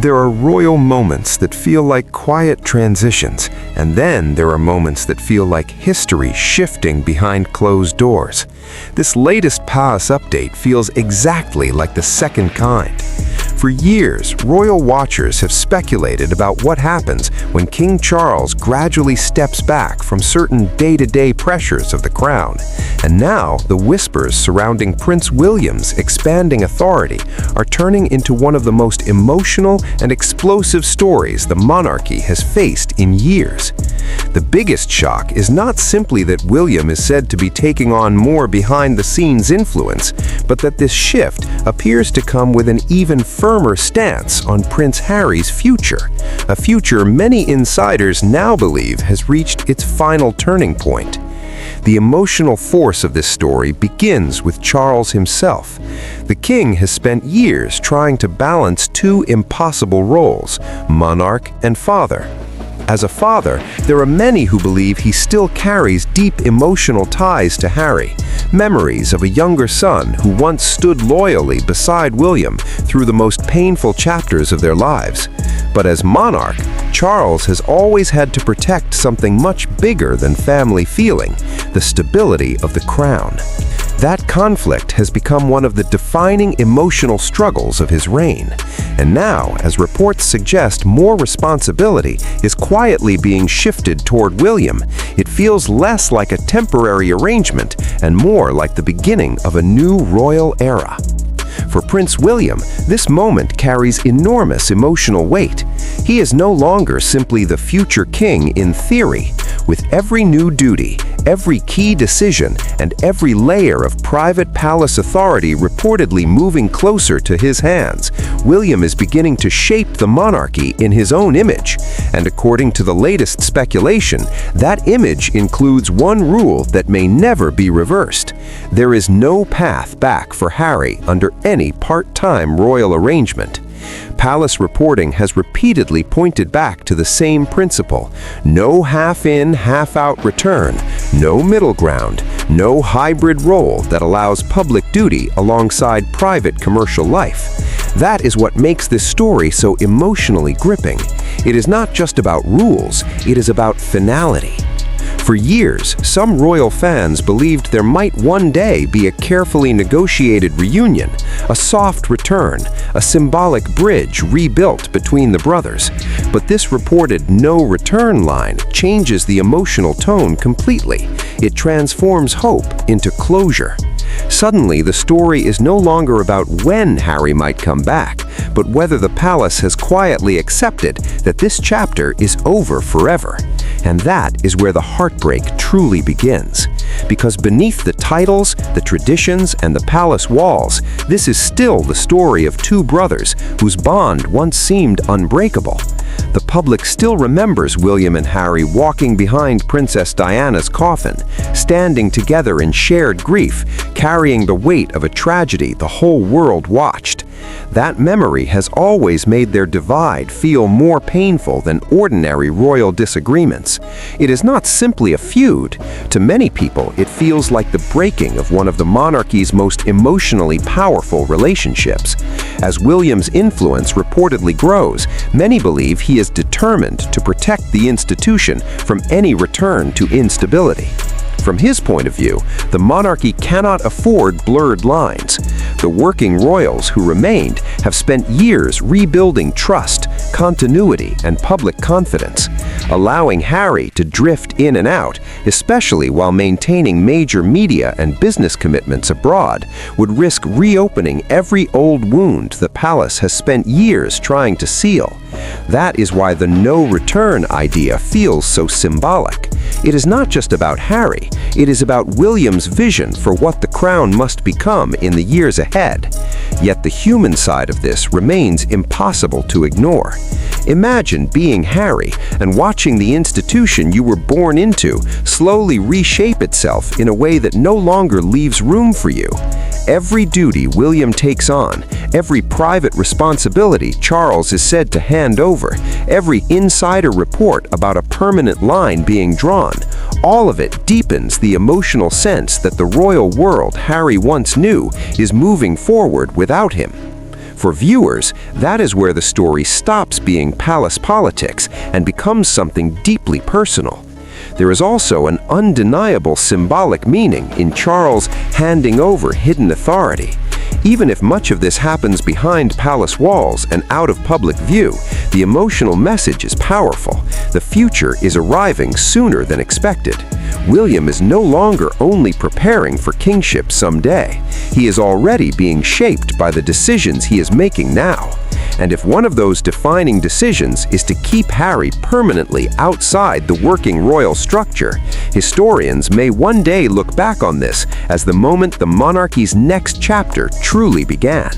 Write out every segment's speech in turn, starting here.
There are royal moments that feel like quiet transitions, and then there are moments that feel like history shifting behind closed doors. This latest palace update feels exactly like the second kind. For years, royal watchers have speculated about what happens when King Charles gradually steps back from certain day-to-day pressures of the crown. And now, the whispers surrounding Prince William's expanding authority are turning into one of the most emotional and explosive stories the monarchy has faced in years. The biggest shock is not simply that William is said to be taking on more behind-the-scenes influence, but that this shift appears to come with an even firmer stance on Prince Harry's future, a future many insiders now believe has reached its final turning point. The emotional force of this story begins with Charles himself. The king has spent years trying to balance two impossible roles, monarch and father. As a father, there are many who believe he still carries deep emotional ties to Harry, memories of a younger son who once stood loyally beside William through the most painful chapters of their lives. But as monarch, Charles has always had to protect something much bigger than family feeling, the stability of the crown. That conflict has become one of the defining emotional struggles of his reign. And now, as reports suggest more responsibility is quietly being shifted toward William, it feels less like a temporary arrangement and more like the beginning of a new royal era. For Prince William, this moment carries enormous emotional weight. He is no longer simply the future king in theory. With every new duty, every key decision, and every layer of private palace authority reportedly moving closer to his hands, William is beginning to shape the monarchy in his own image. And according to the latest speculation, that image includes one rule that may never be reversed. There is no path back for Harry under any part-time royal arrangement. Palace reporting has repeatedly pointed back to the same principle: no half-in, half-out return, no middle ground, no hybrid role that allows public duty alongside private commercial life. That is what makes this story so emotionally gripping. It is not just about rules, it is about finality. For years, some royal fans believed there might one day be a carefully negotiated reunion, a soft return, a symbolic bridge rebuilt between the brothers. But this reported no-return line changes the emotional tone completely. It transforms hope into closure. Suddenly, the story is no longer about when Harry might come back, but whether the palace has quietly accepted that this chapter is over forever. And that is where the heartbreak truly begins. Because beneath the titles, the traditions, and the palace walls, this is still the story of two brothers whose bond once seemed unbreakable. The public still remembers William and Harry walking behind Princess Diana's coffin, standing together in shared grief, carrying the weight of a tragedy the whole world watched. That memory has always made their divide feel more painful than ordinary royal disagreements. It is not simply a feud. To many people, it feels like the breaking of one of the monarchy's most emotionally powerful relationships. As William's influence reportedly grows, many believe he is determined to protect the institution from any return to instability. From his point of view, the monarchy cannot afford blurred lines. The working royals who remained have spent years rebuilding trust, continuity, and public confidence. Allowing Harry to drift in and out, especially while maintaining major media and business commitments abroad, would risk reopening every old wound the palace has spent years trying to seal. That is why the no-return idea feels so symbolic. It is not just about Harry, it is about William's vision for what the crown must become in the years ahead. Yet the human side of this remains impossible to ignore. Imagine being Harry and watching the institution you were born into slowly reshape itself in a way that no longer leaves room for you. Every duty William takes on, every private responsibility Charles is said to hand over, every insider report about a permanent line being drawn, all of it deepens the emotional sense that the royal world Harry once knew is moving forward without him. For viewers, that is where the story stops being palace politics and becomes something deeply personal. There is also an undeniable symbolic meaning in Charles handing over hidden authority. Even if much of this happens behind palace walls and out of public view, the emotional message is powerful. The future is arriving sooner than expected. William is no longer only preparing for kingship someday. He is already being shaped by the decisions he is making now. And if one of those defining decisions is to keep Harry permanently outside the working royal structure, historians may one day look back on this as the moment the monarchy's next chapter truly began.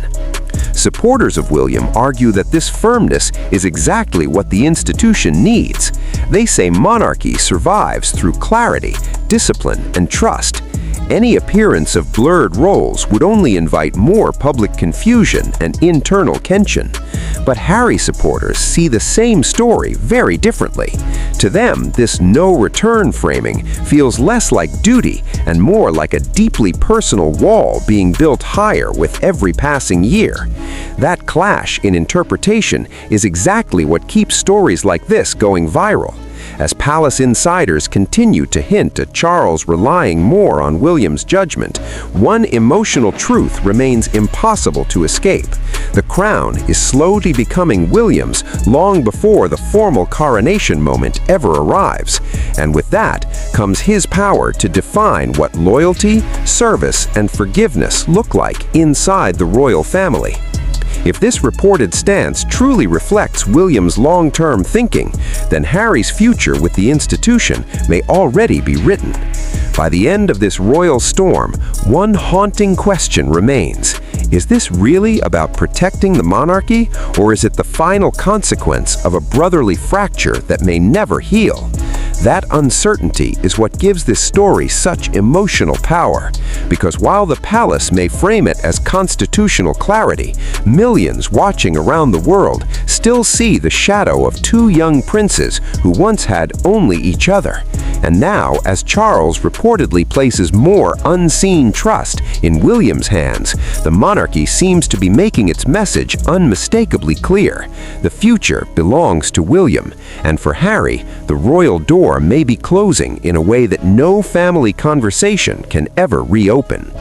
Supporters of William argue that this firmness is exactly what the institution needs. They say monarchy survives through clarity, discipline, and trust. Any appearance of blurred roles would only invite more public confusion and internal tension. But Harry supporters see the same story very differently. To them, this no-return framing feels less like duty and more like a deeply personal wall being built higher with every passing year. That clash in interpretation is exactly what keeps stories like this going viral. As palace insiders continue to hint at Charles relying more on William's judgment, one emotional truth remains impossible to escape. The crown is slowly becoming William's long before the formal coronation moment ever arrives. And with that comes his power to define what loyalty, service, and forgiveness look like inside the royal family. If this reported stance truly reflects William's long-term thinking, then Harry's future with the institution may already be written. By the end of this royal storm, one haunting question remains. Is this really about protecting the monarchy, or is it the final consequence of a brotherly fracture that may never heal? That uncertainty is what gives this story such emotional power, because while the palace may frame it as constitutional clarity, millions watching around the world still see the shadow of two young princes who once had only each other. And now, as Charles reportedly places more unseen trust in William's hands, the monarchy seems to be making its message unmistakably clear. The future belongs to William, and for Harry, the royal door may be closing in a way that no family conversation can ever reopen.